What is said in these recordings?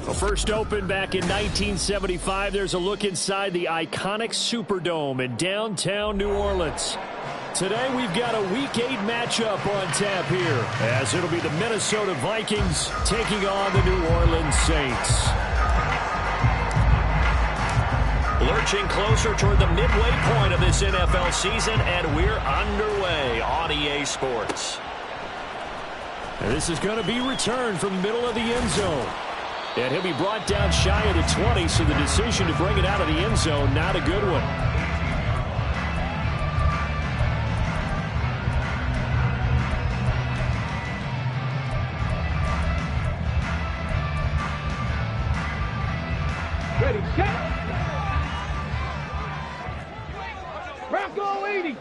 Well, first opened back in 1975, there's a look inside the iconic Superdome in downtown New Orleans. Today we've got a Week 8 matchup on tap here, as it'll be the Minnesota Vikings taking on the New Orleans Saints. Lurching closer toward the midway point of this NFL season, and we're underway on EA Sports. And this is going to be returned from the middle of the end zone. And he'll be brought down shy of the 20, so the decision to bring it out of the end zone, not a good one. Ready, set. Bronco 80.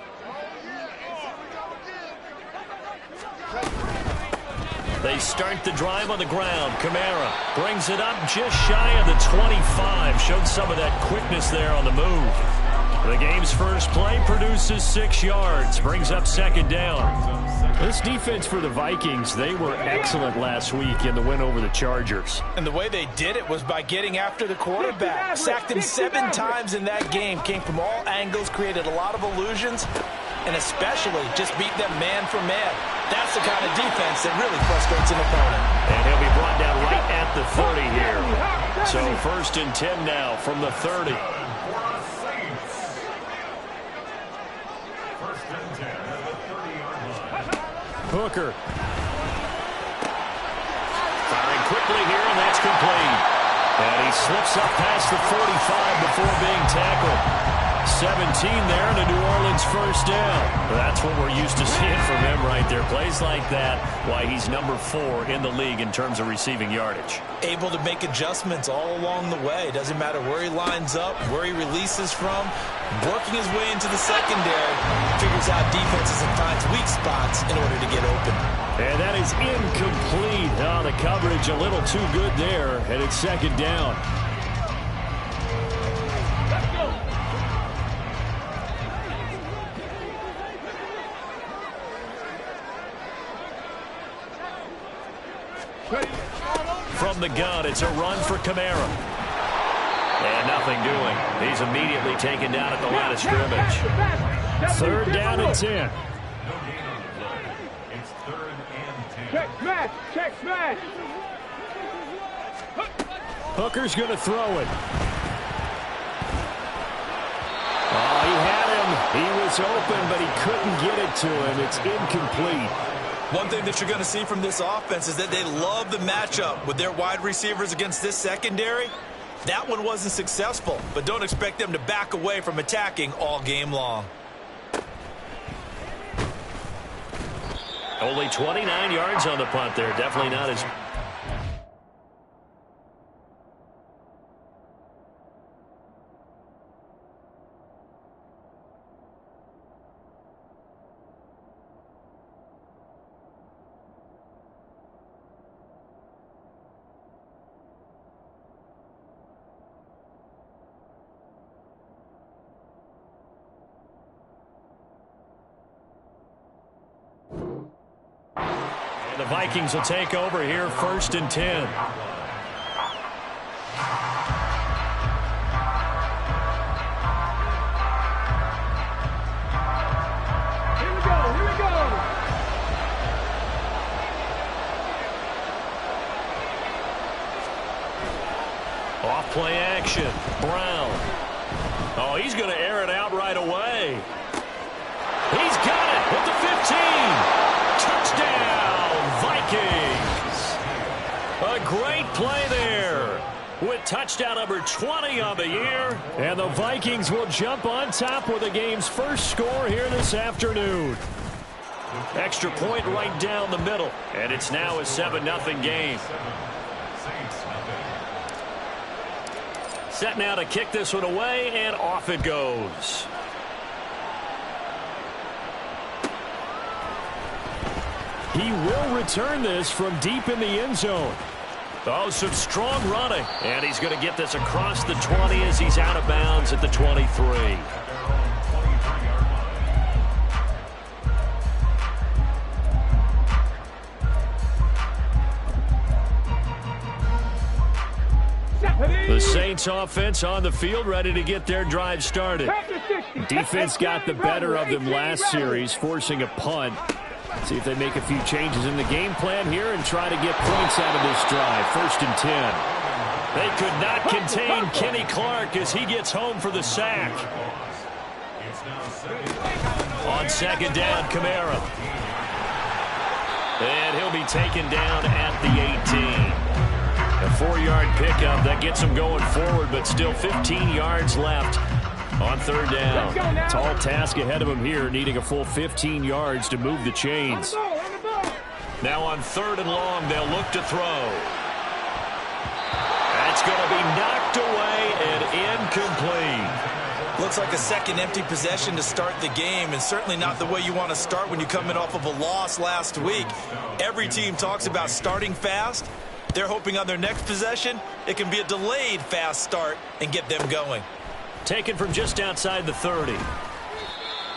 They start the drive on the ground. Kamara brings it up just shy of the 25. Showed some of that quickness there on the move. The game's first play produces 6 yards. Brings up second down. This defense for the Vikings, they were excellent last week in the win over the Chargers. And the way they did it was by getting after the quarterback. Sacked him 7 times in that game. Came from all angles, created a lot of illusions, and especially just beat them man for man. That's the kind of defense that really frustrates an opponent. And he'll be brought down right at the 30 here. So first and 10 now from the 30. Hooker. Firing quickly here, and that's complete. And he slips up past the 45 before being tackled. 17 there and a New Orleans first down. That's what we're used to seeing from him right there. Plays like that, why he's number 4 in the league in terms of receiving yardage. Able to make adjustments all along the way. Doesn't matter where he lines up, where he releases from. Working his way into the secondary. Figures out defenses and finds weak spots in order to get open. And that is incomplete. Oh, the coverage a little too good there, and it's second down. From the gun, it's a run for Kamara. And nothing doing. He's immediately taken down at the line of scrimmage. Third down and 10. It's third and 10. Check smash, check smash. Hooker's going to throw it. Oh, he had him. He was open, but he couldn't get it to him. It's incomplete. One thing that you're going to see from this offense is that they love the matchup with their wide receivers against this secondary. That one wasn't successful, but don't expect them to back away from attacking all game long. Only 29 yards on the punt there. Definitely not as... The Vikings will take over here, first and 10. Here we go, here we go. Off play action. Brown. Oh, he's going to air it out right away. He's got it at the 15. Touchdown, Vikings. A great play there with touchdown number 20 on the year. And the Vikings will jump on top with the game's first score here this afternoon. Extra point right down the middle. And it's now a 7-0 game. Set now to kick this one away, and off it goes. He will return this from deep in the end zone. Oh, some strong running. And he's going to get this across the 20 as he's out of bounds at the 23. The Saints offense on the field, ready to get their drive started. Defense got the better of them last series, forcing a punt. See if they make a few changes in the game plan here and try to get points out of this drive. 1st and 10. They could not contain Kenny Clark as he gets home for the sack. On 2nd down, Kamara. And he'll be taken down at the 18. A 4-yard pickup that gets him going forward, but still 15 yards left on 3rd down. Tall task ahead of him here, needing a full 15 yards to move the chains. Now on 3rd and long, they'll look to throw. That's going to be knocked away and incomplete. Looks like a second empty possession to start the game, and certainly not the way you want to start when you're coming off of a loss last week. Every team talks about starting fast. They're hoping on their next possession, it can be a delayed fast start and get them going. Taken from just outside the 30.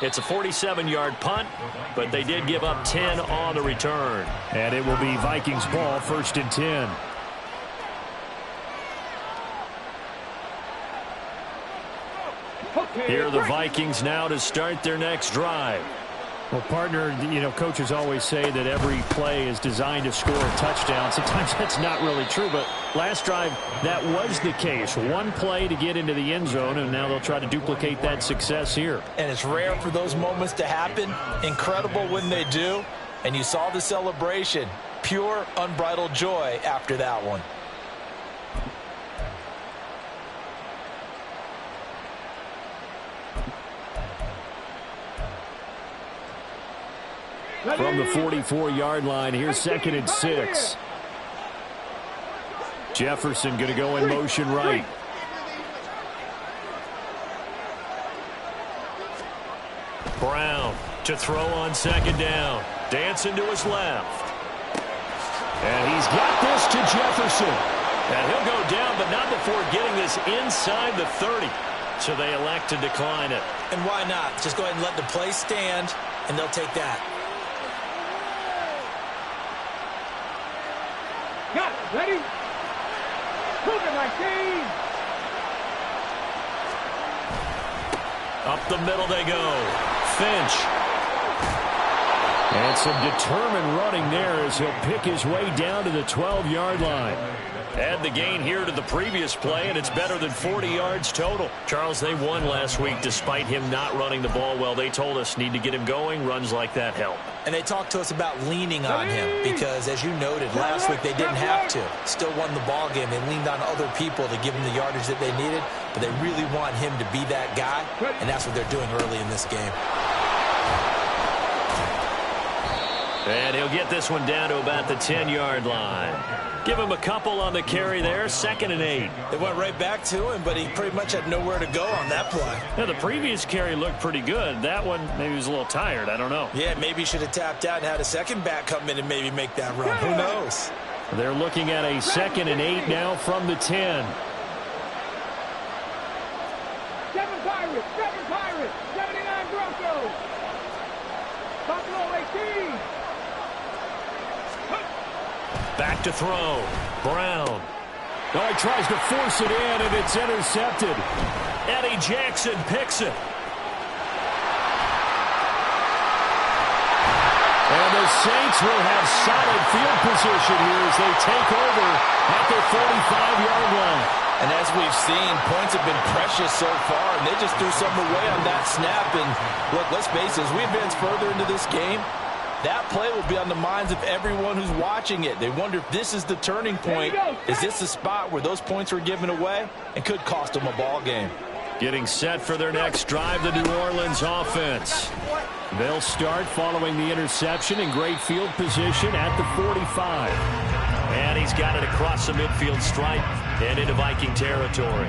It's a 47-yard punt, but they did give up 10 on the return. And it will be Vikings ball, 1st and 10. Here are the Vikings now to start their next drive. Well, partner, coaches always say that every play is designed to score a touchdown. Sometimes that's not really true, but last drive, that was the case. One play to get into the end zone, and now they'll try to duplicate that success here. And it's rare for those moments to happen. Incredible when they do. And you saw the celebration. Pure, unbridled joy after that one. From the 44-yard line, here's 2nd and 6. Jefferson going to go in motion right. Brown to throw on 2nd down. Dancing to his left. And he's got this to Jefferson. And he'll go down, but not before getting this inside the 30. So they elect to decline it. And why not? Just go ahead and let the play stand, and they'll take that. Got it. Ready? Move it, my team. Up the middle they go. Finch. And some determined running there as he'll pick his way down to the 12-yard line. Add the gain here to the previous play, and it's better than 40 yards total. Charles, they won last week despite him not running the ball well. They told us need to get him going. Runs like that help. And they talked to us about leaning on him because, as you noted, last week they didn't have to. Still won the ball game. They leaned on other people to give him the yardage that they needed, but they really want him to be that guy, and that's what they're doing early in this game. And he'll get this one down to about the 10-yard line. Give him a couple on the carry there. 2nd and 8. They went right back to him, but he pretty much had nowhere to go on that play. Yeah, the previous carry looked pretty good. That one, maybe he was a little tired. I don't know. Yeah, maybe he should have tapped out and had a second back come in and maybe make that run. Who knows? They're looking at a 2nd and 8 now from the 10. 7 Pirates, 79 Broncos. Buffalo 18. Back to throw. Brown. Oh, he tries to force it in, and it's intercepted. Eddie Jackson picks it. And the Saints will have solid field position here as they take over at their 45-yard line. And as we've seen, points have been precious so far, and they just threw something away on that snap. And look, let's face it, as we advance further into this game, that play will be on the minds of everyone who's watching it. They wonder if this is the turning point. Is this the spot where those points were given away and could cost them a ball game? Getting set for their next drive, the New Orleans offense. They'll start following the interception in great field position at the 45. And he's got it across the midfield stripe and into Viking territory.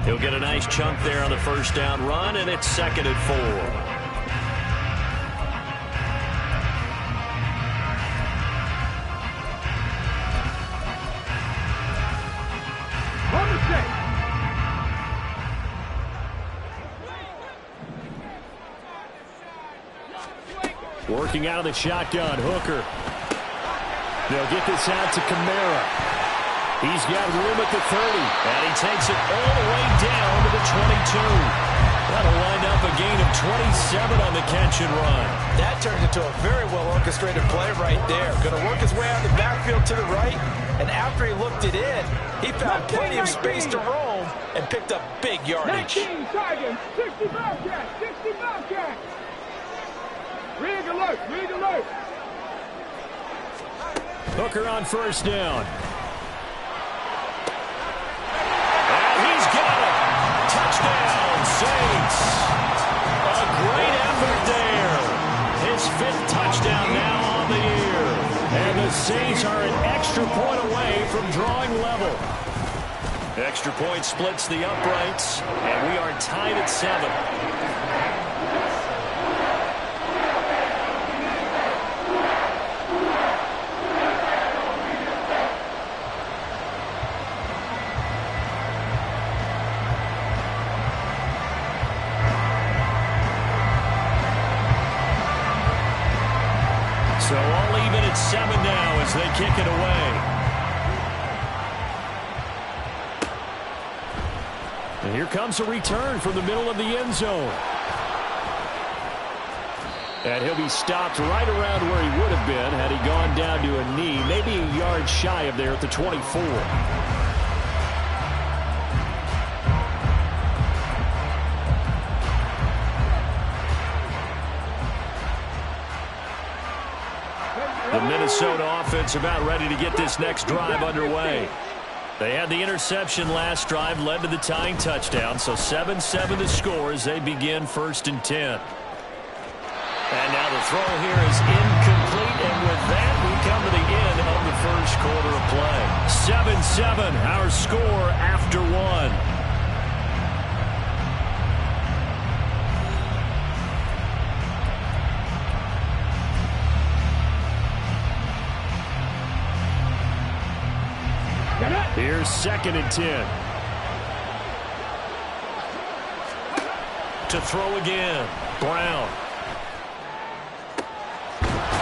He'll get a nice chunk there on the 1st down run, and it's 2nd and 4. Working out of the shotgun, Hooker. They'll get this out to Kamara. He's got room at the 30. And he takes it all the way down to the 22. That'll wind up a gain of 27 on the catch and run. That turned into a very well-orchestrated play right there. Going to work his way out of the backfield to the right, and after he looked it in, he found plenty of space to roam and picked up big yardage. 19 targets, 60 Bobcats, 60 Bobcats. Rig alert, rig alert. Hooker on first down. And he's got it. Touchdown, Saints. A great effort there. His 5th touchdown now on the year. And the Saints are an extra point away from drawing level. Extra point splits the uprights, and we are tied at 7. So all even at 7 now as they kick it away. And here comes a return from the middle of the end zone. And he'll be stopped right around where he would have been had he gone down to a knee, maybe a yard shy of there at the 24. The Minnesota offense about ready to get this next drive underway. They had the interception last drive, led to the tying touchdown, so 7-7 to score as they begin 1st and 10. And now the throw here is incomplete, and with that, we come to the end of the first quarter of play. 7-7, our score after 1. Here's 2nd and 10. To throw again, Brown.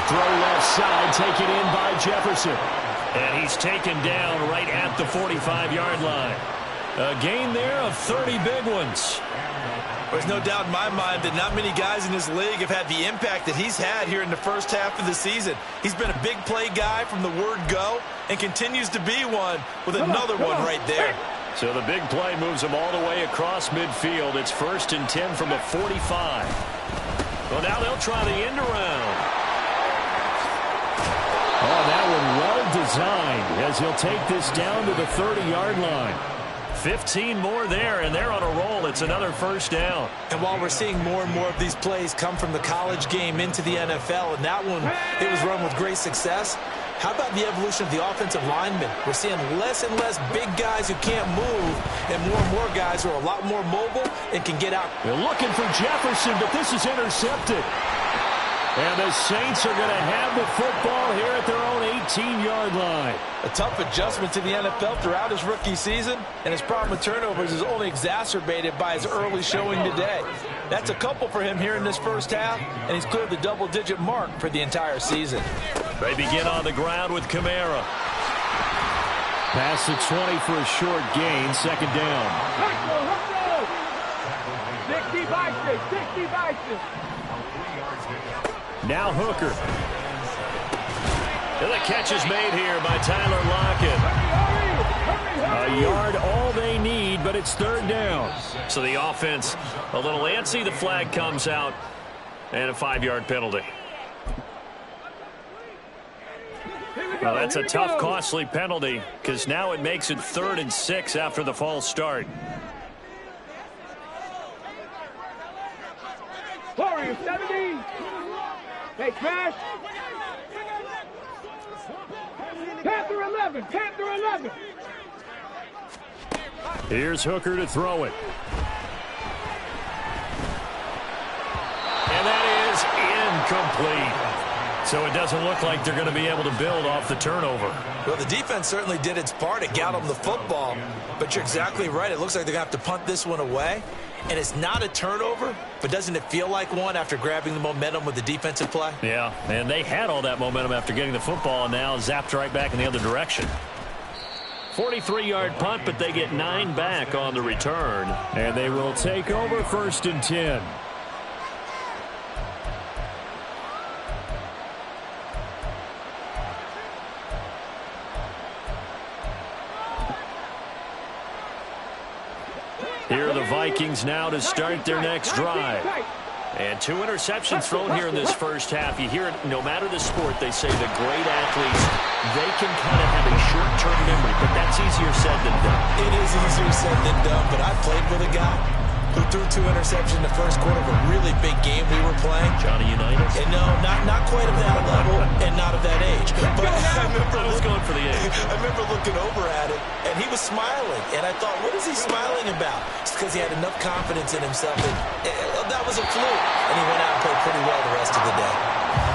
Throw left side, taken in by Jefferson. And he's taken down right at the 45-yard line. A gain there of 30 big ones. There's no doubt in my mind that not many guys in this league have had the impact that he's had here in the first half of the season. He's been a big play guy from the word go and continues to be one with another one right there. So the big play moves him all the way across midfield. It's 1st and 10 from the 45. Well, now they'll try the end around. Oh, that one well designed as he'll take this down to the 30-yard line. 15 more there, and they're on a roll. It's another 1st down. And while we're seeing more and more of these plays come from the college game into the NFL, and that one, it was run with great success, how about the evolution of the offensive linemen? We're seeing less and less big guys who can't move, and more guys who are a lot more mobile and can get out. They're looking for Jefferson, but this is intercepted. And the Saints are going to have the football here at their own 18-yard line. A tough adjustment to the NFL throughout his rookie season, and his problem with turnovers is only exacerbated by his early showing today. That's a couple for him here in this first half, and he's cleared the double-digit mark for the entire season. They begin on the ground with Kamara. Pass the 20 for a short gain, 2nd down. 60 by 6, 60 by 6. Now Hooker. And the catch is made here by Tyler Lockett. A yard all they need, but it's 3rd down. So the offense a little antsy. The flag comes out, and a 5-yard penalty. Well, that's a tough, costly penalty because now it makes it 3rd and 6 after the false start. Warriors 70. Hey, Crash. Panther 11. Panther 11. Here's Hooker to throw it. And that is incomplete. So it doesn't look like they're going to be able to build off the turnover. Well, the defense certainly did its part. It got them the football. But you're exactly right. It looks like they're going to have to punt this one away. And it's not a turnover, but doesn't it feel like one after grabbing the momentum with the defensive play? Yeah, and they had all that momentum after getting the football and now zapped right back in the other direction. 43-yard punt, but they get 9 back on the return. And they will take over 1st and 10. Here are the Vikings now to start their next drive. And 2 interceptions thrown here in this first half. You hear it, no matter the sport, they say the great athletes, they can kind of have a short-term memory, but that's easier said than done. It is easier said than done, but I played with a guy who threw 2 interceptions in the first quarter of a really big game we were playing. Johnny Unitas? And no, not quite of that level and not of that age. But I was going for the age. I remember looking over at him, and he was smiling. And I thought, what is he smiling about? It's because he had enough confidence in himself that that was a fluke. And he went out and played pretty well the rest of the day.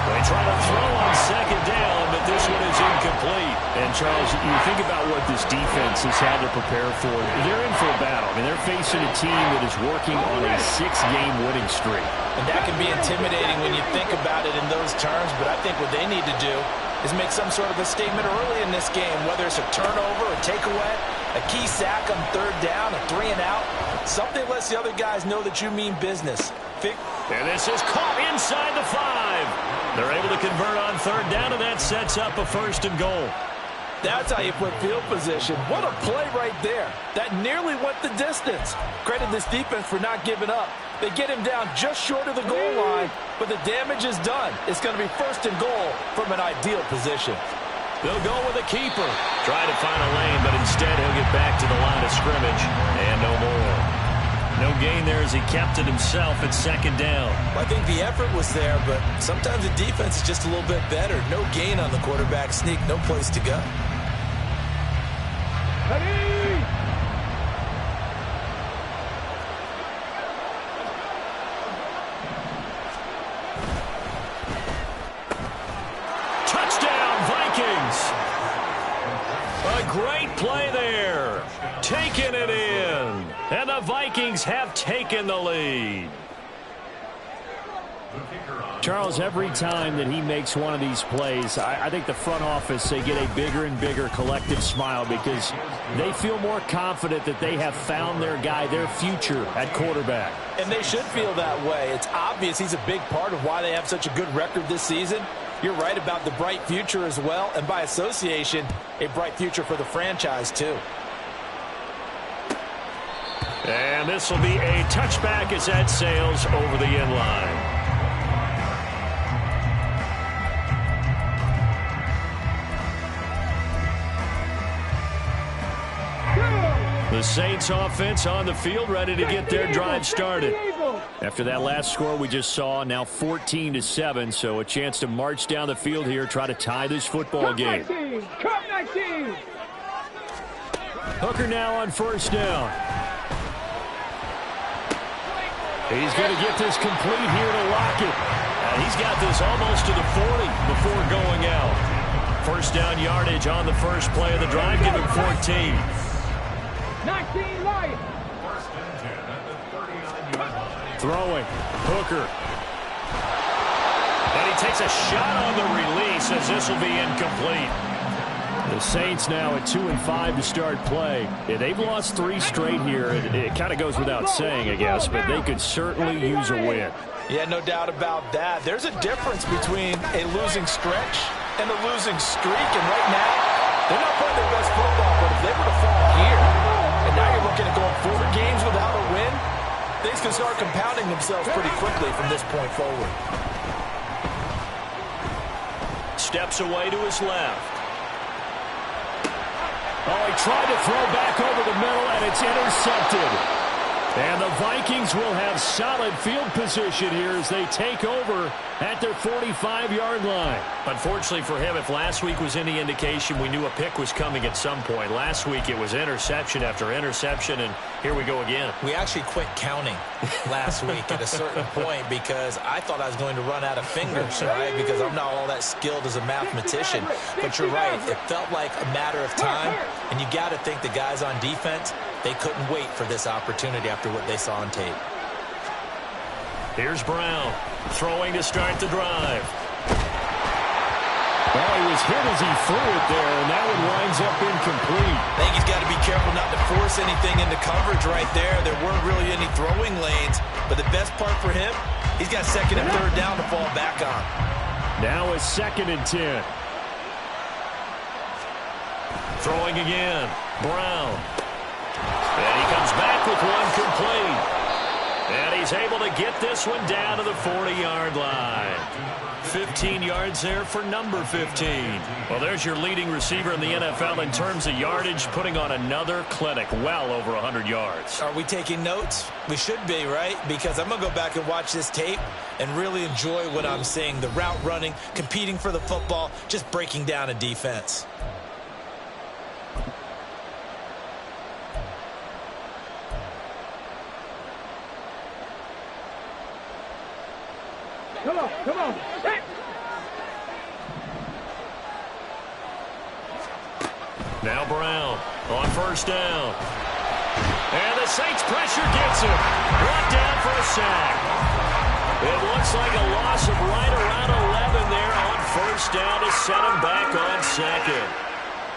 They try to throw on 2nd down, but this one is incomplete. And, Charles, you think about what this defense has had to prepare for. They're in for a battle. I mean, they're facing a team that is working on a 6-game winning streak. And that can be intimidating when you think about it in those terms, but I think what they need to do is make some sort of a statement early in this game, whether it's a turnover, a takeaway, a key sack on 3rd down, a 3-and-out. Something lets the other guys know that you mean business. And this is caught inside the 5. They're able to convert on 3rd down, and that sets up a 1st and goal. That's how you put field position. What a play right there. That nearly went the distance. Credit this defense for not giving up. They get him down just short of the goal line, but the damage is done. It's going to be 1st and goal from an ideal position. They'll go with a keeper. Try to find a lane, but instead he'll get back to the line of scrimmage. And no more. No gain there as he kept it himself at 2nd down. I think the effort was there, but sometimes the defense is just a little bit better. No gain on the quarterback sneak, no place to go. Touchdown, Vikings! A great play there. Taking it in. And the Vikings have taken the lead. Charles, every time that he makes one of these plays, I think the front office, they get a bigger and bigger collective smile because they feel more confident that they have found their guy, their future at quarterback. And they should feel that way. It's obvious he's a big part of why they have such a good record this season. You're right about the bright future as well, and by association, a bright future for the franchise too. And this will be a touchback as that sails over the end line. The Saints offense on the field, ready to get their drive started. After that last score we just saw, now 14-7, so a chance to march down the field here, try to tie this football game. Hooker now on 1st down. He's going to get this complete here to Lockett. He's got this almost to the 40 before going out. 1st down yardage on the first play of the drive, give him 14. 19 light. Throwing. Hooker. And he takes a shot on the release as this will be incomplete. The Saints now at 2-5 to start play. Yeah, they've lost 3 straight here. It kind of goes without saying, I guess, but they could certainly use a win. Yeah, no doubt about that. There's a difference between a losing stretch and a losing streak, and right now, they're not playing their best football, but if they were to fall here, and now you're looking at going 4 games without a win, things can start compounding themselves pretty quickly from this point forward. Steps away to his left. Oh, he tried to throw back over the middle, and it's intercepted. And the Vikings will have solid field position here as they take over at their 45-yard line. Unfortunately for him, if last week was any indication, we knew a pick was coming at some point. Last week it was interception after interception, and here we go again. We actually quit counting last week at a certain point because I thought I was going to run out of fingers, right? Because I'm not all that skilled as a mathematician. But you're right. It felt like a matter of time, and you got to think the guys on defense, they couldn't wait for this opportunity after what they saw on tape. Here's Brown throwing to start the drive. Well, he was hit as he threw it there, and that one winds up incomplete. I think he's got to be careful not to force anything into coverage right there. There weren't really any throwing lanes, but the best part for him, he's got second and third down to fall back on. Now it's 2nd and 10. Throwing again. Brown. And he comes back with one complete. And he's able to get this one down to the 40-yard line. 15 yards there for number 15. Well, there's your leading receiver in the NFL in terms of yardage, putting on another clinic, well over 100 yards. Are we taking notes? We should be, right? Because I'm going to go back and watch this tape and really enjoy what I'm seeing. The route running, competing for the football, just breaking down a defense. Come on, come on. Hey. Now Brown on first down. And the Saints pressure gets him. Brought down for a sack. It looks like a loss of right around 11 there on first down to set him back on second.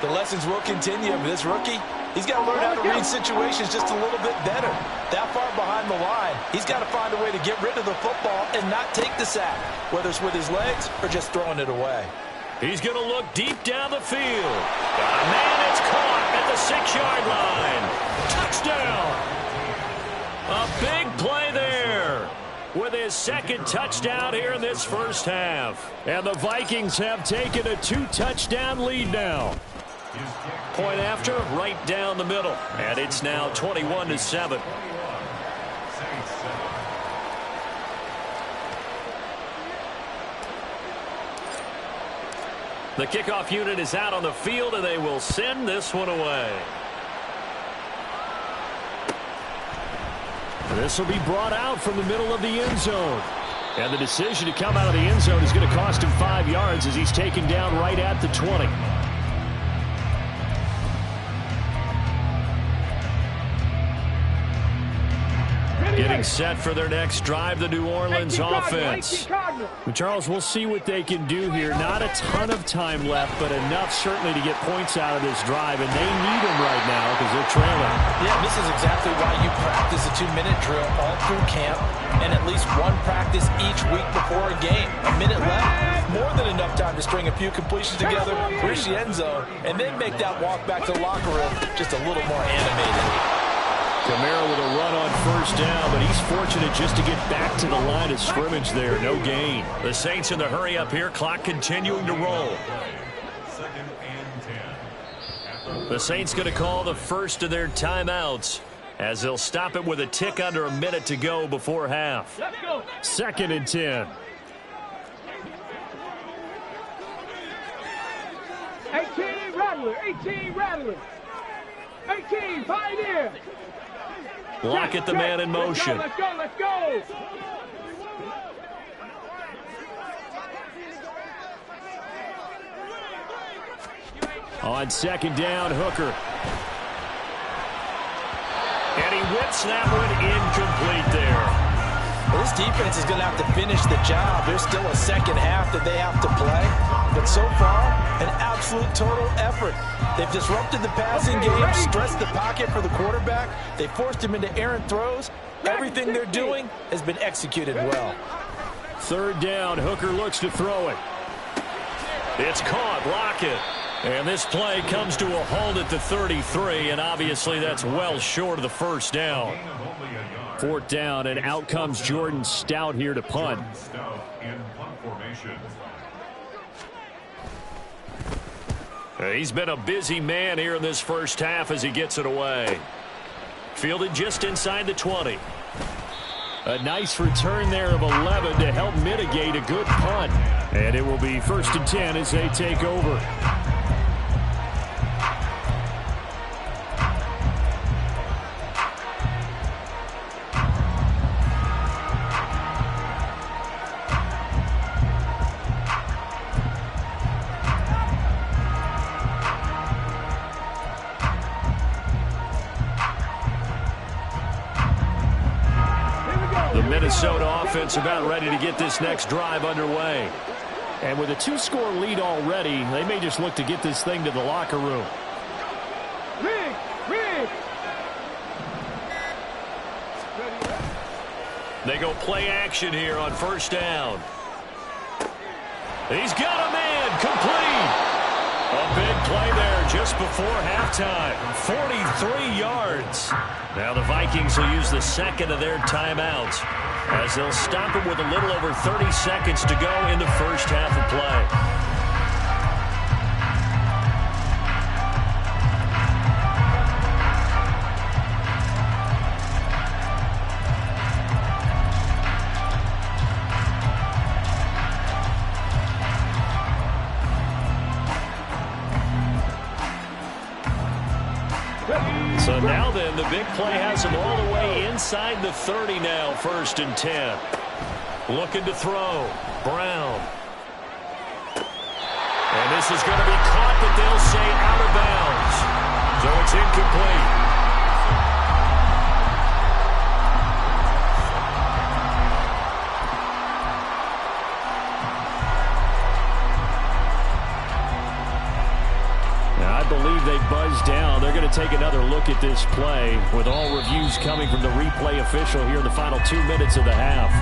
The lessons will continue of this rookie. He's got to learn how to read situations just a little bit better. That far behind the line, he's got to find a way to get rid of the football and not take the sack, whether it's with his legs or just throwing it away. He's going to look deep down the field. Man, it's caught at the 6-yard line. Touchdown. A big play there with his second touchdown here in this first half. And the Vikings have taken a 2-touchdown lead now. Point after, right down the middle. And it's now 21-7. The kickoff unit is out on the field, and they will send this one away. This will be brought out from the middle of the end zone. And the decision to come out of the end zone is going to cost him 5 yards as he's taken down right at the 20. Getting set for their next drive, the New Orleans offense. Charles, we'll see what they can do here. Not a ton of time left, but enough certainly to get points out of this drive, and they need them right now because they're trailing. Yeah, this is exactly why you practice a 2-minute drill all through camp and at least one practice each week before a game. A minute left, more than enough time to string a few completions together, reach the end zone, and then make that walk back to the locker room just a little more animated. Kamara with a run on first down, but he's fortunate just to get back to the line of scrimmage there. No gain. The Saints in the hurry up here. Clock continuing to roll. The Saints going to call the first of their timeouts as they'll stop it with a tick under a minute to go before half. 2nd and 10. 18 Rattler, 18 Rattler. 18 Pioneer. Lockett the man in motion. Let's go, let's go, let's go. On second down, Hooker. And he whips that one incomplete there. Well, this defense is going to have to finish the job. There's still a second half that they have to play. But so far, an absolute total effort. They've disrupted the passing game, stressed the pocket for the quarterback. They forced him into errant throws. Everything they're doing has been executed well. Third down, Hooker looks to throw it. It's caught, Lockett. And this play comes to a halt at the 33, and obviously that's well short of the first down. 4th down, and out comes Jordan Stout here to punt. He's been a busy man here in this first half as he gets it away. Fielded just inside the 20. A nice return there of 11 to help mitigate a good punt. And it will be 1st and 10 as they take over. The Minnesota offense about ready to get this next drive underway. And with a 2-score lead already, they may just look to get this thing to the locker room. Rig. They go play action here on first down. He's got a man complete. A big play there just before halftime. 43 yards. Now the Vikings will use the second of their timeouts as they'll stop it with a little over 30 seconds to go in the first half of play. So now then, the big play has him all the way inside the 30 now, 1st and 10. Looking to throw. Brown. And this is going to be caught, but they'll say out of bounds. So it's incomplete. They buzz down. They're going to take another look at this play with all reviews coming from the replay official here in the final 2 minutes of the half.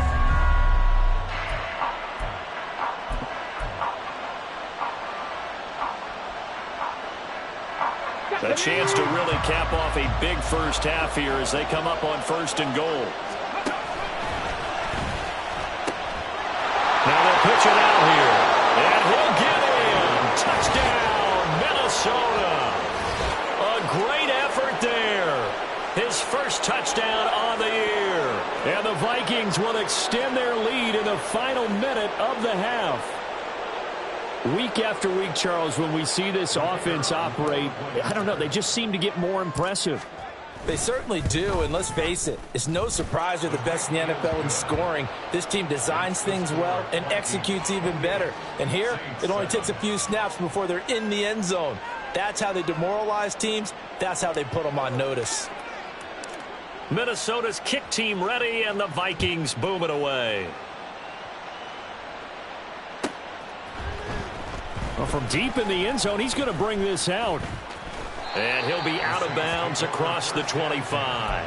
A chance to really cap off a big first half here as they come up on 1st and goal. Now they'll pitch it out here. And he'll get in. Touchdown, Minnesota. Great effort there. His first touchdown on the year. And the Vikings will extend their lead in the final minute of the half. Week after week, Charles, when we see this offense operate, I don't know, they just seem to get more impressive. They certainly do, and let's face it, it's no surprise they're the best in the NFL in scoring. This team designs things well and executes even better. And here, it only takes a few snaps before they're in the end zone. That's how they demoralize teams. That's how they put them on notice. Minnesota's kick team ready, and the Vikings boom it away. Well, from deep in the end zone, he's going to bring this out. And he'll be out of bounds across the 25.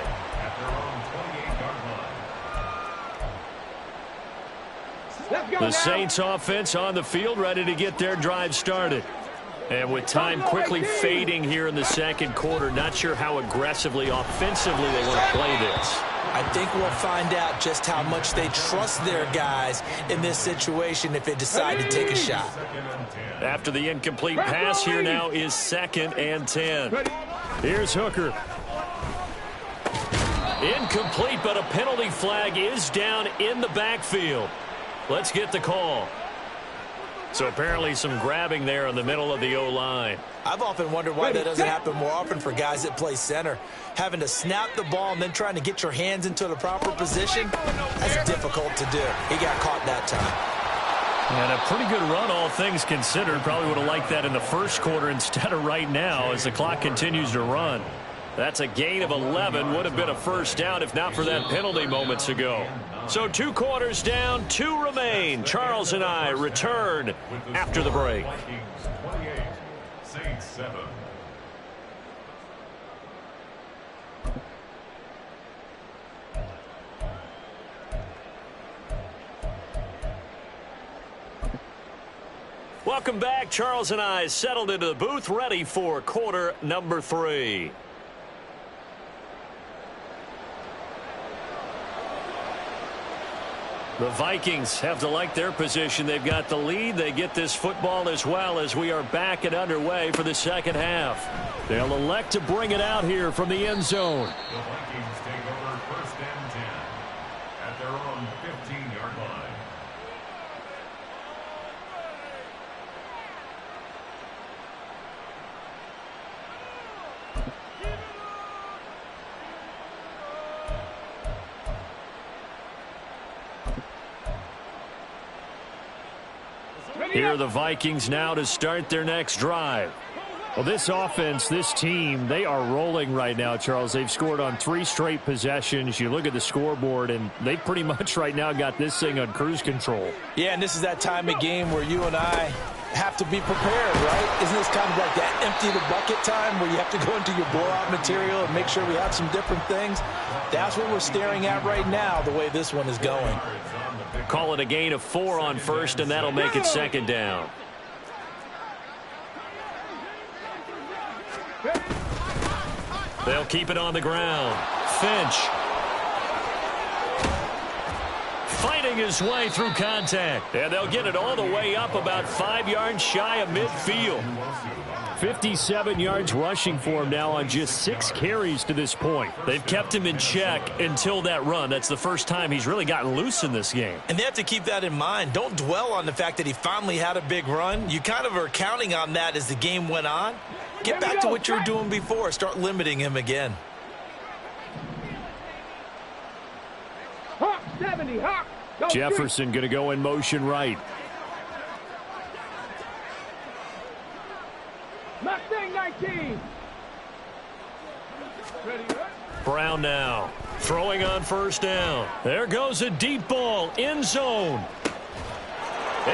The Saints offense on the field ready to get their drive started. And with time quickly fading here in the second quarter, not sure how aggressively, offensively they want to play this. I think we'll find out just how much they trust their guys in this situation if they decide to take a shot. After the incomplete pass, here now is 2nd and 10. Here's Hooker. Incomplete, but a penalty flag is down in the backfield. Let's get the call. So apparently some grabbing there in the middle of the O-line. I've often wondered why that doesn't happen more often for guys that play center. Having to snap the ball and then trying to get your hands into the proper position, that's difficult to do. He got caught that time. And a pretty good run, all things considered. Probably would have liked that in the first quarter instead of right now as the clock continues to run. That's a gain of 11. Would have been a first down if not for that penalty moments ago. So 2 quarters down, 2 remain. Charles and I return after the break. Welcome back. Charles and I settled into the booth, ready for quarter number 3. The Vikings have to like their position. They've got the lead. They get this football as well as we are back and underway for the second half. They'll elect to bring it out here from the end zone. The Vikings take over 1st and 10 at their own 15-yard line. Here are the Vikings now to start their next drive. Well, this offense, this team, they are rolling right now, Charles. They've scored on 3 straight possessions. You look at the scoreboard, and they pretty much right now got this thing on cruise control. Yeah, and this is that time of game where you and I have to be prepared, right? Isn't this kind of like that empty the bucket time where you have to go into your blowout material and make sure we have some different things? That's what we're staring at right now, the way this one is going. Call it a gain of 4 on first, and that'll make it second down. They'll keep it on the ground. Finch fighting his way through contact. And they'll get it all the way up about 5 yards shy of midfield. 57 yards rushing for him now on just 6 carries to this point. They've kept him in check until that run. That's the first time he's really gotten loose in this game. And they have to keep that in mind. Don't dwell on the fact that he finally had a big run. You kind of are counting on that as the game went on. Get back to what you were doing before. Start limiting him again. Hawk 70, Hawk. Jefferson going to go in motion right. Mustang 19. Brown now throwing on first down. There goes a deep ball, end zone.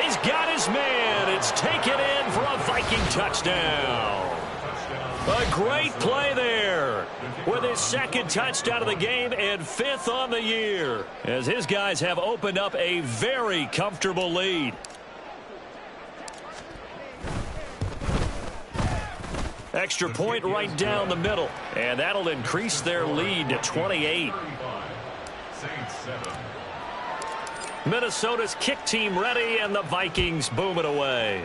He's got his man. It's taken in for a Viking touchdown. A great play there with his second touchdown of the game and 5th on the year as his guys have opened up a very comfortable lead. Extra point right down the middle, and that'll increase their lead to 28. Minnesota's kick team ready, and the Vikings boom it away.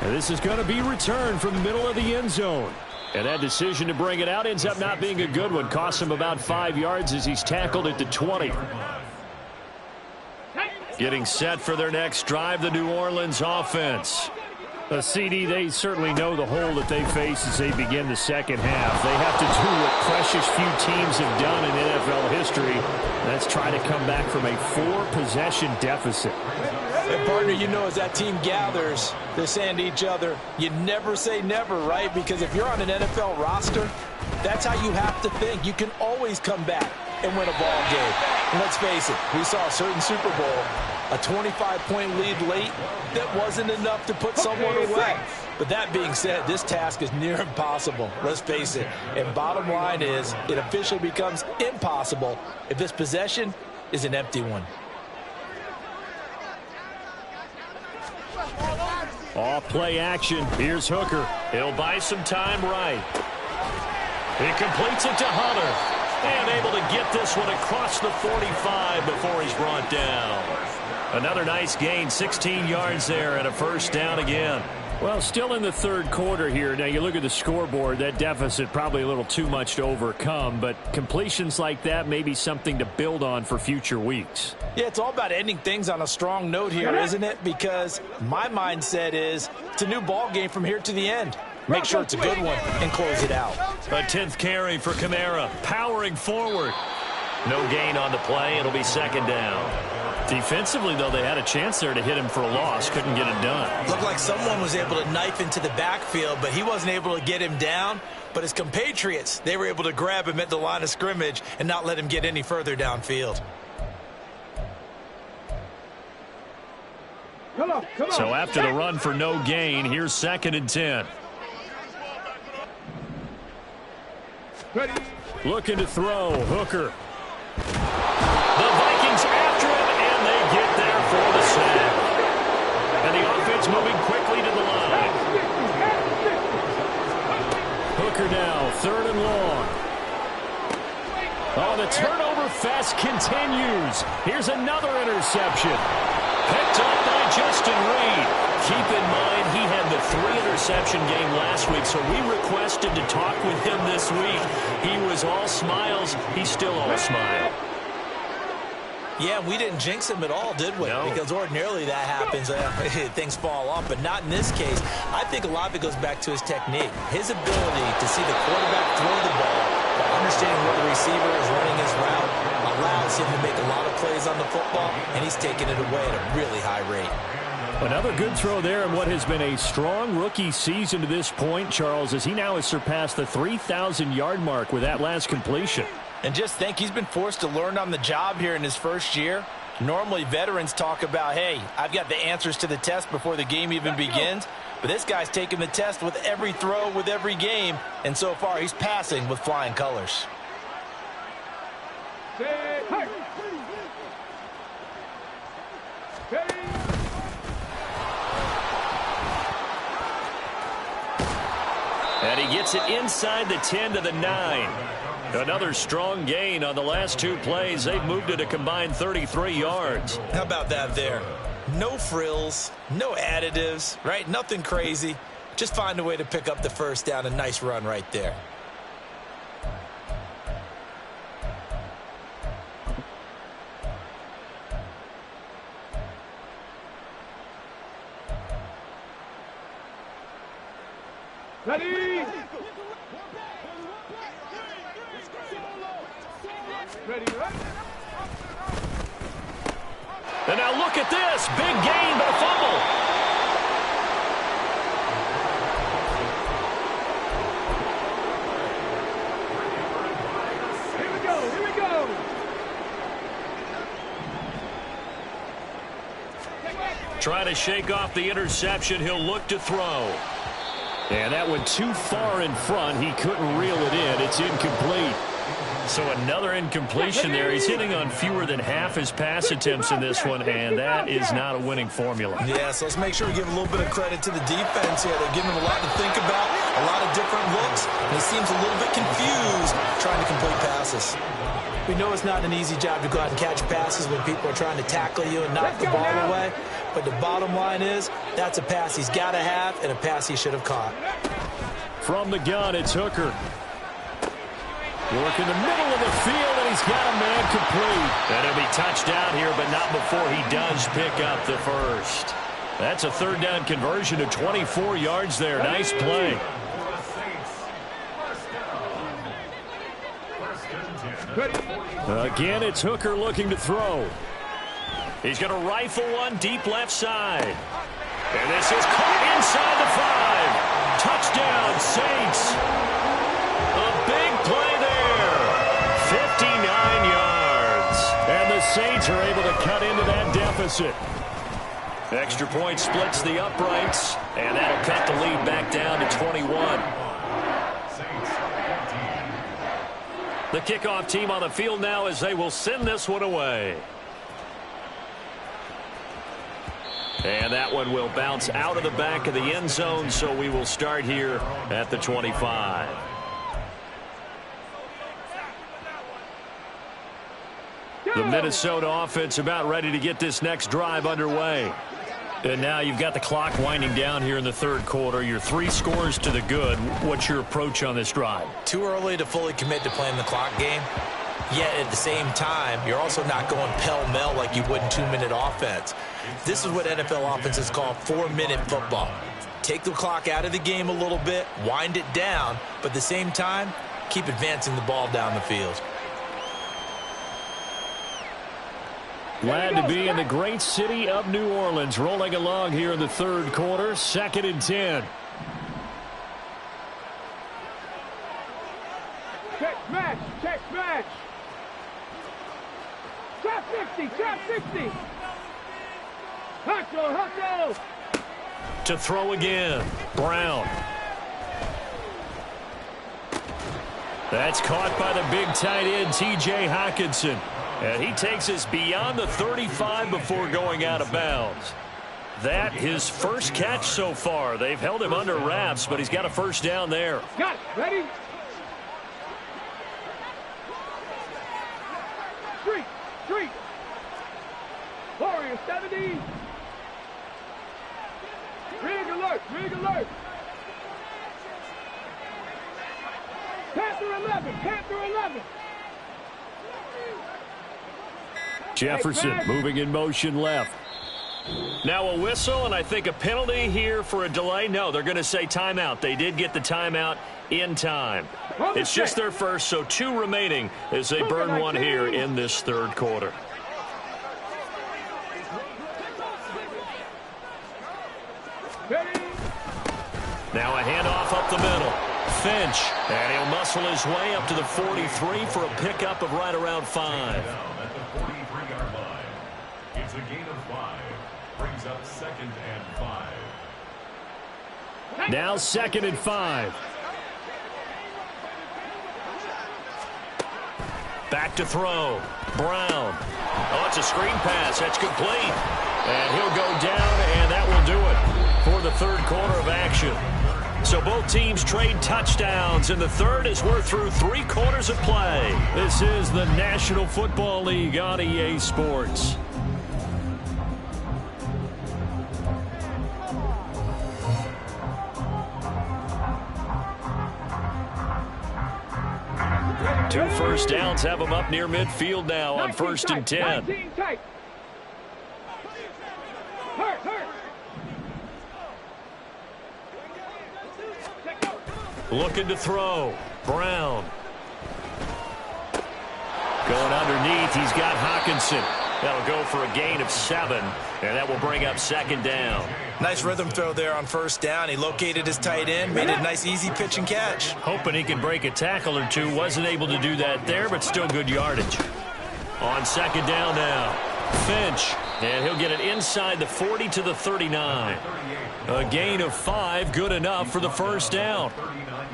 And this is going to be returned from the middle of the end zone. And that decision to bring it out ends up not being a good one. Costs him about 5 yards as he's tackled at the 20. Getting set for their next drive, the New Orleans offense. A CD, they certainly know the hole that they face as they begin the second half. They have to do what precious few teams have done in NFL history. That's try to come back from a 4-possession deficit. And partner, you know, as that team gathers, they're saying to each other, you never say never, right? Because if you're on an NFL roster, that's how you have to think. You can always come back and win a ball game. And let's face it, we saw a certain Super Bowl, a 25-point lead late that wasn't enough to put someone away. But that being said, this task is near impossible. Let's face it. And bottom line is, it officially becomes impossible if this possession is an empty one. Off play action. Here's Hooker. He'll buy some time right. He completes it to Hunter. And able to get this one across the 45 before he's brought down. Another nice gain, 16 yards there and a first down again. Well, still in the third quarter here. Now, you look at the scoreboard, that deficit probably a little too much to overcome, but completions like that may be something to build on for future weeks. Yeah, it's all about ending things on a strong note here, isn't it? Because my mindset is it's a new ball game from here to the end. Make sure it's a good one and close it out. A 10th carry for Kamara, powering forward. No gain on the play. It'll be second down. Defensively, though, they had a chance there to hit him for a loss. Couldn't get it done. Looked like someone was able to knife into the backfield, but he wasn't able to get him down. But his compatriots, they were able to grab him at the line of scrimmage and not let him get any further downfield. Come on. So after the run for no gain, here's 2nd and 10. Ready. Looking to throw. Hooker. The Vikings after him, and they get there for the sack. And the offense moving quickly to the line. Hooker now, 3rd and long. Oh, the turnover fest continues. Here's another interception. Picked up by Justin Reed. Keep in mind, he had the 3-interception game last week, so we requested to talk with him this week. He was all smiles. He's still all smile. Yeah, we didn't jinx him at all, did we? No. Because ordinarily that happens. Things fall off, but not in this case. I think a lot of it goes back to his technique. His ability to see the quarterback throw the ball while understanding where the receiver is running his route allows him to make a lot of plays on the football, and he's taking it away at a really high rate. Another good throw there in what has been a strong rookie season to this point, Charles, as he now has surpassed the 3,000-yard mark with that last completion. And just think, he's been forced to learn on the job here in his first year. Normally, veterans talk about, hey, I've got the answers to the test before the game even begins. But this guy's taking the test with every throw, with every game. And so far, he's passing with flying colors. And he gets it inside the 10 to the 9. Another strong gain on the last two plays. They've moved it a combined 33 yards. How about that there? No frills, no additives, right? Nothing crazy. Just find a way to pick up the first down. A nice run right there. Ready? Ready, ready. And now look at this. Big gain, but a fumble. Here we go, here we go. Trying to shake off the interception. He'll look to throw. And that went too far in front. He couldn't reel it in. It's incomplete. So another incompletion there. He's hitting on fewer than half his pass attempts in this one, and that is not a winning formula. Yeah, so let's make sure we give a little bit of credit to the defense here. They're giving him a lot to think about, a lot of different looks, and he seems a little bit confused trying to complete passes. We know it's not an easy job to go out and catch passes when people are trying to tackle you and knock the ball away, but the bottom line is that's a pass he's got to have and a pass he should have caught. From the gun, it's Hooker. Work in the middle of the field, and he's got a man complete. And he'll be touched down here, but not before he does pick up the first. That's a third down conversion to 24 yards there. Nice play. Again, it's Hooker looking to throw. He's going to rifle one deep left side. And this is caught inside the 5. Touchdown, Saints. A big play there. 59 yards. And the Saints are able to cut into that deficit. Extra point splits the uprights, and that'll cut the lead back down to 21. The kickoff team on the field now as they will send this one away. And that one will bounce out of the back of the end zone, so we will start here at the 25. The Minnesota offense about ready to get this next drive underway. And now you've got the clock winding down here in the third quarter. You're 3 scores to the good. What's your approach on this drive? Too early to fully commit to playing the clock game. Yet at the same time, you're also not going pell-mell like you would in 2-minute offense. This is what NFL offenses call 4-minute football. Take the clock out of the game a little bit, wind it down, but at the same time, keep advancing the ball down the field. Glad to be in the great city of New Orleans, rolling along here in the third quarter, 2nd and 10. Check match, check match. Trap 60, trap 60. Hustle. To throw again, Brown. That's caught by the big tight end, T.J. Hockenson. And he takes us beyond the 35 before going out of bounds. That his first catch so far. They've held him under wraps, but he's got a first down there. Got it. Ready? Street. Warrior 70. Rig alert. Panther 11. Jefferson moving in motion left. Now a whistle, and I think a penalty here for a delay. No, they're going to say timeout. They did get the timeout in time. It's just their first, so 2 remaining as they burn one here in this third quarter. Now a handoff up the middle. Finch, and he'll muscle his way up to the 43 for a pickup of right around 5. Down at the 43-yard line. It's a gain of 5. Brings up 2nd and 5. Now 2nd and 5. Back to throw. Brown. Oh, it's a screen pass. That's complete. And he'll go down, and that will do it for the third quarter of action. So both teams trade touchdowns, and the third as we're through 3 quarters of play. This is the National Football League on EA Sports. Two first downs have them up near midfield now on 1st and 10. Looking to throw. Brown. Going underneath, he's got Hawkinson. That'll go for a gain of 7, and that will bring up 2nd down. Nice rhythm throw there on 1st down. He located his tight end, made it a nice, easy pitch and catch. Hoping he could break a tackle or two. Wasn't able to do that there, but still good yardage. On 2nd down now. Finch, and he'll get it inside the 40 to the 39. A gain of 5, good enough for the 1st down.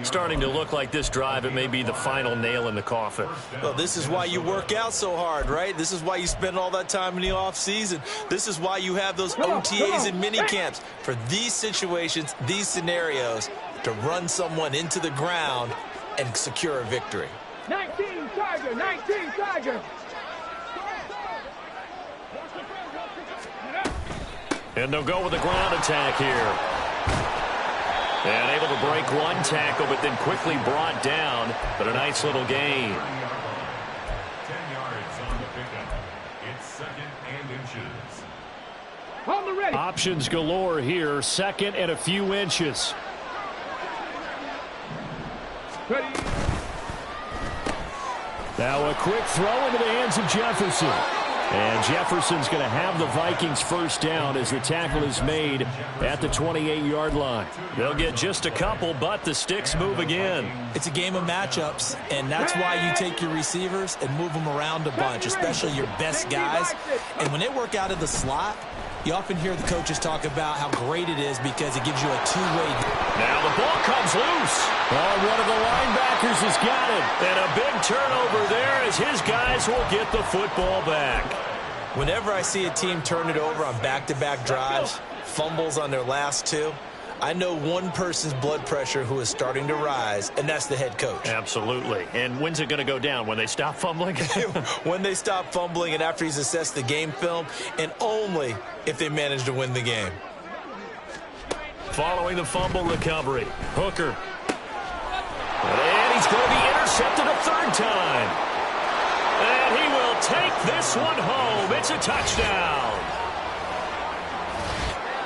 Starting to look like this drive, it may be the final nail in the coffin. Well, this is why you work out so hard, right? This is why you spend all that time in the offseason. This is why you have those OTAs and mini camps. For these situations, these scenarios, to run someone into the ground and secure a victory. 19 Tiger, 19 Tiger. And they'll go with a ground attack here. And able to break one tackle, but then quickly brought down. But a nice little gain. 10 yards on the pickup. It's 2nd and inches. On the ready. Options galore here. 2nd and a few inches. Ready. Now a quick throw into the hands of Jefferson. And Jefferson's going to have the Vikings 1st down as the tackle is made at the 28-yard line. They'll get just a couple, but the sticks move again. It's a game of matchups, and that's why you take your receivers and move them around a bunch, especially your best guys. And when they work out of the slot, you often hear the coaches talk about how great it is because it gives you a two-way. Now the ball comes loose. Oh, one of the linebackers has got it. And a big turnover there as his guys will get the football back. Whenever I see a team turn it over on back-to-back drives, fumbles on their last 2, I know one person's blood pressure who is starting to rise, and that's the head coach. Absolutely. And when's it going to go down? When they stop fumbling? When they stop fumbling and after he's assessed the game film, and only if they manage to win the game. Following the fumble recovery, Hooker. And he's going to be intercepted a 3rd time. And he will take this one home. It's a touchdown.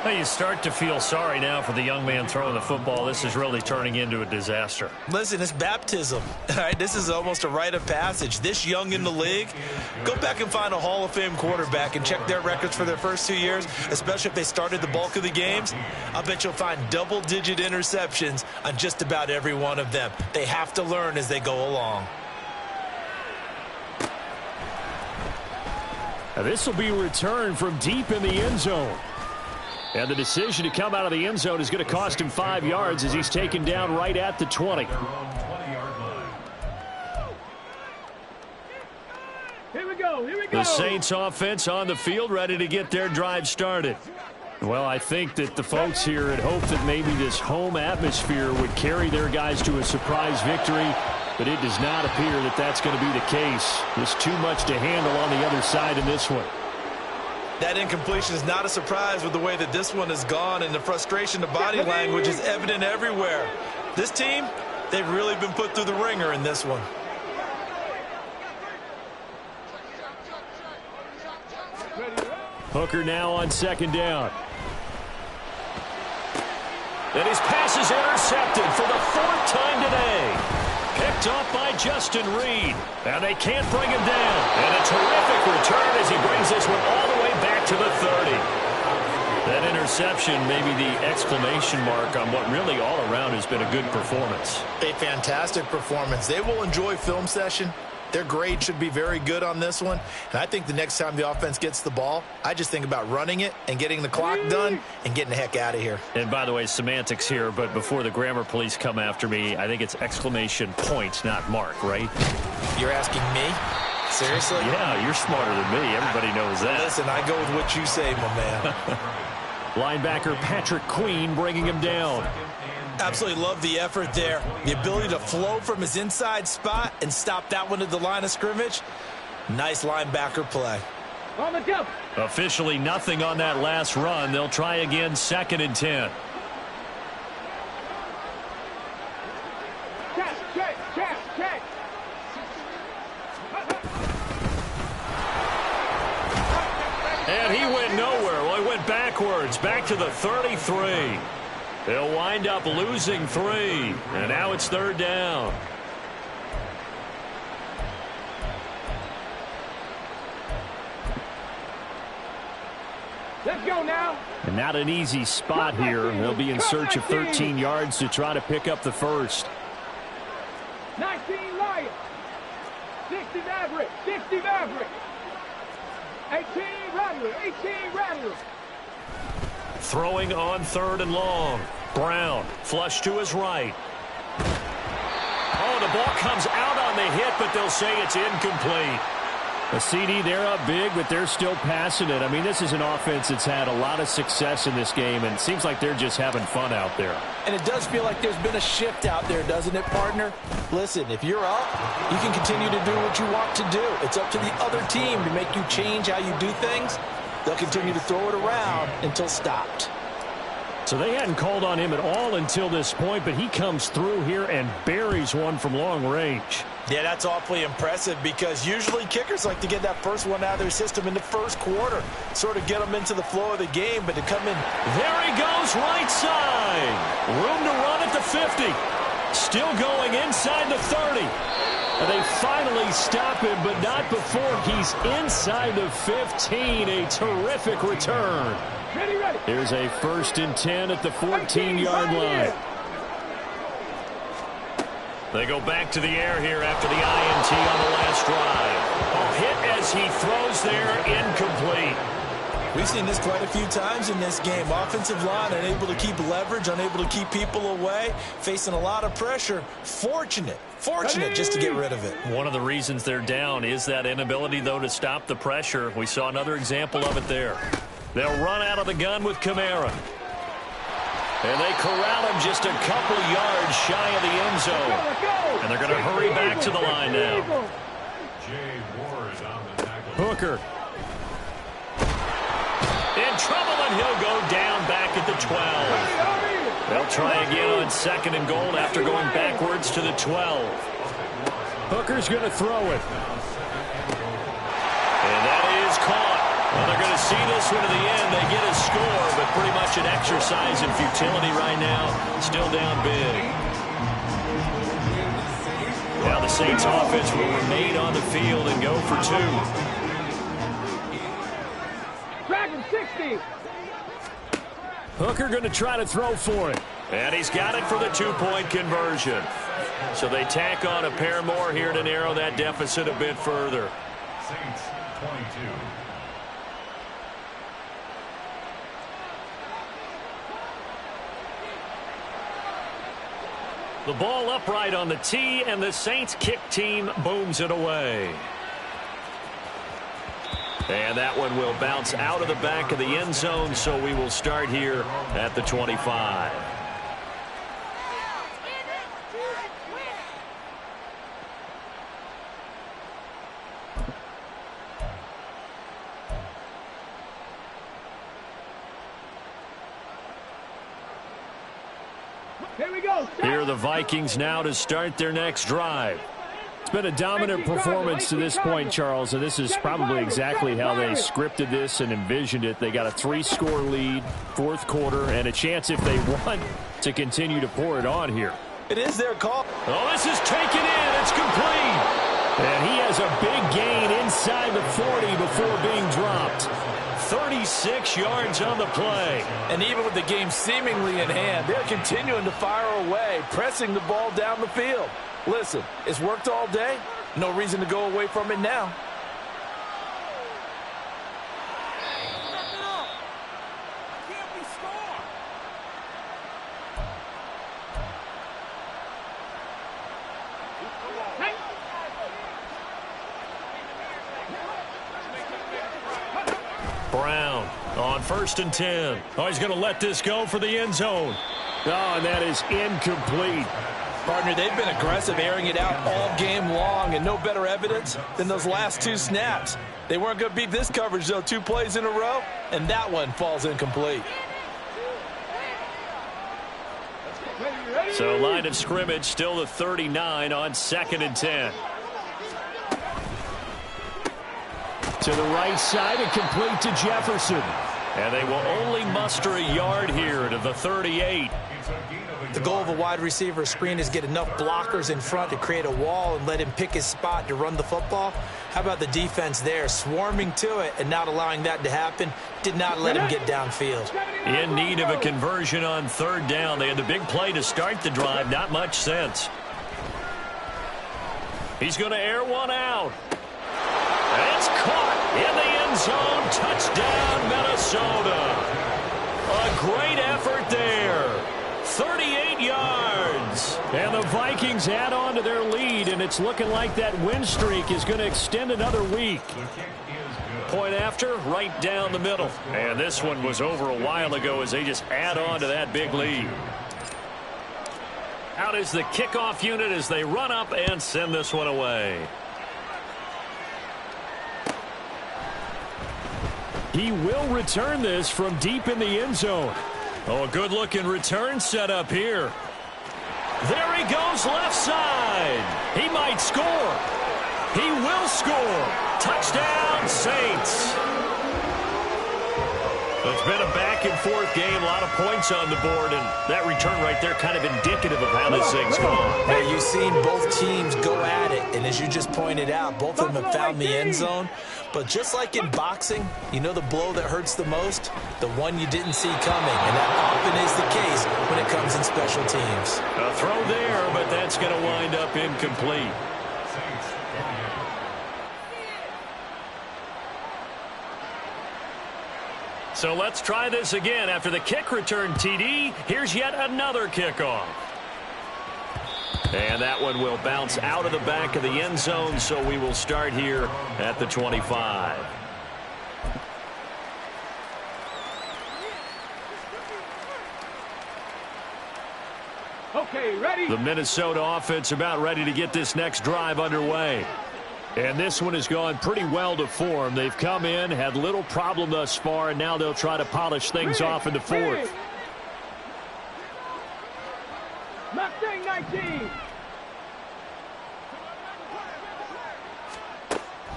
Well, you start to feel sorry now for the young man throwing the football. This is really turning into a disaster. Listen, it's baptism. All right, this is almost a rite of passage. This young in the league, go back and find a Hall of Fame quarterback and check their records for their first 2 years, especially if they started the bulk of the games. I bet you'll find double-digit interceptions on just about every one of them. They have to learn as they go along. Now this will be returned from deep in the end zone. And the decision to come out of the end zone is going to cost him 5 yards as he's taken down right at the 20. Here we go. Here we go. The Saints offense on the field, ready to get their drive started. Well, I think that the folks here had hoped that maybe this home atmosphere would carry their guys to a surprise victory, but it does not appear that that's going to be the case. There's too much to handle on the other side in this one. That incompletion is not a surprise with the way that this one has gone, and the frustration, the body language is evident everywhere. This team, they've really been put through the ringer in this one. Hooker now on 2nd down. And his pass is intercepted for the 4th time today. Picked off by Justin Reed. And they can't bring him down. And a terrific return as he brings this one all the way back to the 30. That interception, maybe the exclamation mark on what really all around has been a good performance. A fantastic performance. They will enjoy film session. Their grade should be very good on this one. And I think the next time the offense gets the ball, I just think about running it and getting the clock done and getting the heck out of here. And by the way, semantics here, but before the grammar police come after me, I think it's exclamation point, not mark, right? You're asking me? Seriously? Yeah, you're smarter than me. Everybody knows that. Listen, I go with what you say, my man. Linebacker Patrick Queen bringing him down. Absolutely love the effort there. The ability to flow from his inside spot and stop that one at the line of scrimmage. Nice linebacker play. On the jump. Officially nothing on that last run. They'll try again, 2nd and 10. Check. And he went nowhere. Well, he went backwards, back to the 33. They'll wind up losing 3. And now it's 3rd down. Let's go now. And not an easy spot here. They'll be in search of 13 yards to try to pick up the first. 19 Lions. 60 Maverick. 60 Maverick. 18 Rattler. Throwing on 3rd and long. Brown, flush to his right. Oh, the ball comes out on the hit, but they'll say it's incomplete. A CD, they're up big, but they're still passing it. I mean, this is an offense that's had a lot of success in this game, and it seems like they're just having fun out there. And it does feel like there's been a shift out there, doesn't it, partner? Listen, if you're up, you can continue to do what you want to do. It's up to the other team to make you change how you do things. They'll continue to throw it around until stopped. So they hadn't called on him at all until this point, but he comes through here and buries one from long range. Yeah, that's awfully impressive because usually kickers like to get that first one out of their system in the first quarter, sort of get them into the flow of the game, but to come in. There he goes, right side. Room to run at the 50. Still going inside the 30. And they finally stop him, but not before he's inside the 15. A terrific return. Ready. Here's a 1st and 10 at the 14-yard line. They go back to the air here after the INT on the last drive. A hit as he throws there, incomplete. We've seen this quite a few times in this game. Offensive line unable to keep leverage, unable to keep people away, facing a lot of pressure. Fortunate just to get rid of it. One of the reasons they're down is that inability, though, to stop the pressure. We saw another example of it there. They'll run out of the gun with Kamara. And they corral him just a couple yards shy of the end zone. And they're going to hurry back to the line now. Jay Ward on the tackle. Hooker. In trouble, and he'll go down back at the 12. They'll try again on 2nd and goal after going backwards to the 12. Hooker's going to throw it. And that is caught. Well, they're going to see this one to the end. They get a score, but pretty much an exercise in futility right now. Still down big. Now the Saints offense will remain on the field and go for 2. Dragon 60. Hooker going to try to throw for it. And he's got it for the 2-point conversion. So they tack on a pair more here to narrow that deficit a bit further. Saints 22. The ball upright on the tee, and the Saints kick team booms it away. And that one will bounce out of the back of the end zone, so we will start here at the 25. Here we go. Here are the Vikings now to start their next drive. It's been a dominant performance to this point, Charles, and this is probably exactly how they scripted this and envisioned it. They got a 3-score lead, 4th quarter, and a chance if they want to continue to pour it on here. It is their call. Oh, this is taken in. It's complete. And he has a big gain inside the 40 before being dropped. 36 yards on the play. And even with the game seemingly in hand, they're continuing to fire away, pressing the ball down the field. Listen, it's worked all day. No reason to go away from it now. Brown on 1st and 10. Oh, he's going to let this go for the end zone. Oh, and that is incomplete. Partner, they've been aggressive, airing it out all game long, and no better evidence than those last 2 snaps. They weren't going to beat this coverage, though, 2 plays in a row, and that one falls incomplete. So line of scrimmage still the 39 on 2nd and 10. To the right side and complete to Jefferson. And they will only muster a yard here to the 38. The goal of a wide receiver screen is get enough blockers in front to create a wall and let him pick his spot to run the football. How about the defense there, swarming to it and not allowing that to happen? Did not let him get downfield. In need of a conversion on 3rd down. They had the big play to start the drive. Not much sense. He's going to air one out. It's caught in the end zone. Touchdown, Minnesota. A great effort there. 38 yards. And the Vikings add on to their lead, and it's looking like that win streak is going to extend another week. Point after, right down the middle. And this one was over a while ago as they just add on to that big lead. Out is the kickoff unit as they run up and send this one away. He will return this from deep in the end zone. Oh, a good-looking return setup here. There he goes left side. He might score. He will score. Touchdown, Saints. It's been a back-and-forth game, a lot of points on the board, and that return right there kind of indicative of how this thing's gone. Hey, you've seen both teams go at it, and as you just pointed out, both of them have found the end zone. But just like in boxing, you know the blow that hurts the most? The one you didn't see coming, and that often is the case when it comes in special teams. A throw there, but that's going to wind up incomplete. So let's try this again. After the kick return TD, here's yet another kickoff. And that one will bounce out of the back of the end zone, so we will start here at the 25. Okay, ready? The Minnesota offense about ready to get this next drive underway. And this one has gone pretty well to form. They've come in, had little problem thus far, and now they'll try to polish things off in the 4th. Mustang 19.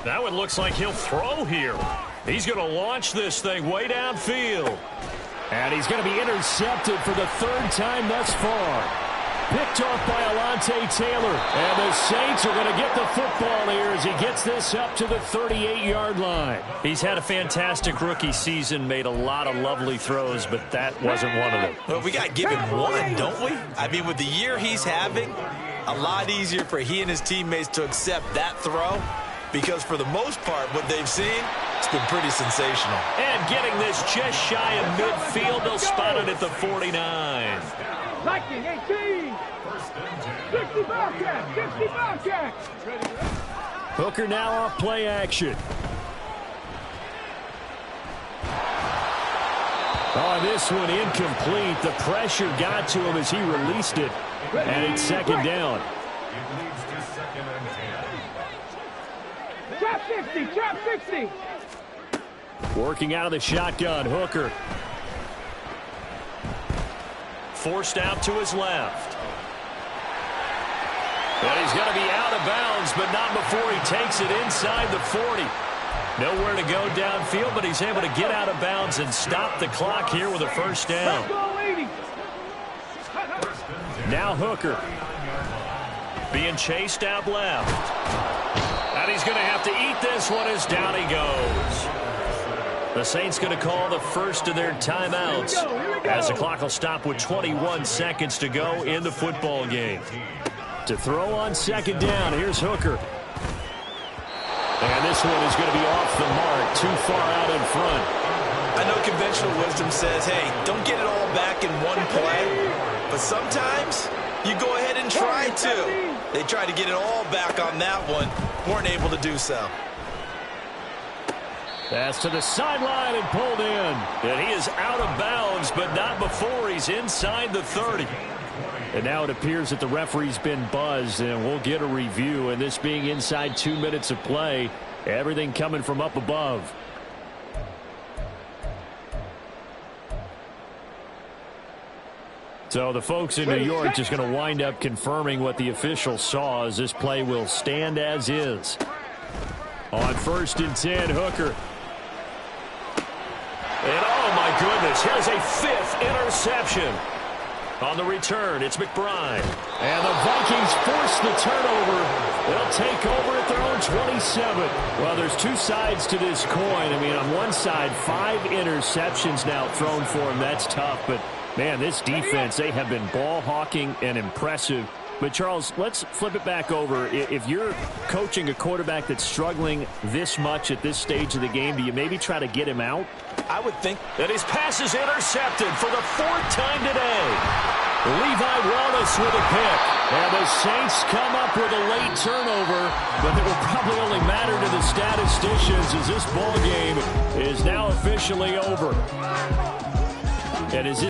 That one looks like he'll throw here. He's going to launch this thing way downfield. And he's going to be intercepted for the 3rd time thus far. Picked off by Alontae Taylor. And the Saints are going to get the football here as he gets this up to the 38-yard line. He's had a fantastic rookie season, made a lot of lovely throws, but that wasn't one of them. Well, we got to give him one, don't we? I mean, with the year he's having, a lot easier for he and his teammates to accept that throw because for the most part, what they've seen, it's been pretty sensational. And getting this just shy of midfield, they'll spot it at the 49. Viking 18. 60 Bobcats. 60 Bobcats. Hooker now off play action. Oh, this one incomplete. The pressure got to him as he released it. And it's 2nd down. It leads to 2nd and 10. Trap 60. Trap 60. Working out of the shotgun, Hooker. Forced out to his left. And he's going to be out of bounds, but not before he takes it inside the 40. Nowhere to go downfield, but he's able to get out of bounds and stop the clock here with a 1st down. Now Hooker. Being chased out left. And he's going to have to eat this one as down he goes. The Saints going to call the first of their timeouts as the clock will stop with 21 seconds to go in the football game. To throw on second down, here's Hooker. And this one is going to be off the mark, too far out in front. I know conventional wisdom says, hey, don't get it all back in one play. But sometimes you go ahead and try to. They tried to get it all back on that one. Weren't able to do so. Pass to the sideline and pulled in. And he is out of bounds, but not before he's inside the 30. And now it appears that the referee's been buzzed, and we'll get a review. And this being inside 2 minutes of play, everything coming from up above. So the folks in New York just going to wind up confirming what the official saw, as this play will stand as is. On 1st and 10, Hooker. And oh my goodness, here's a 5th interception. On the return, it's McBride. And the Vikings force the turnover. They'll take over at their own 27. Well, there's two sides to this coin. I mean, on one side, 5 interceptions now thrown for him. That's tough, but man, this defense, they have been ball hawking and impressive. But, Charles, let's flip it back over. If you're coaching a quarterback that's struggling this much at this stage of the game, do you maybe try to get him out? I would think that his pass is intercepted for the 4th time today. Levi Wallace with a pick. And the Saints come up with a late turnover, but it will probably only matter to the statisticians as this ball game is now officially over. And is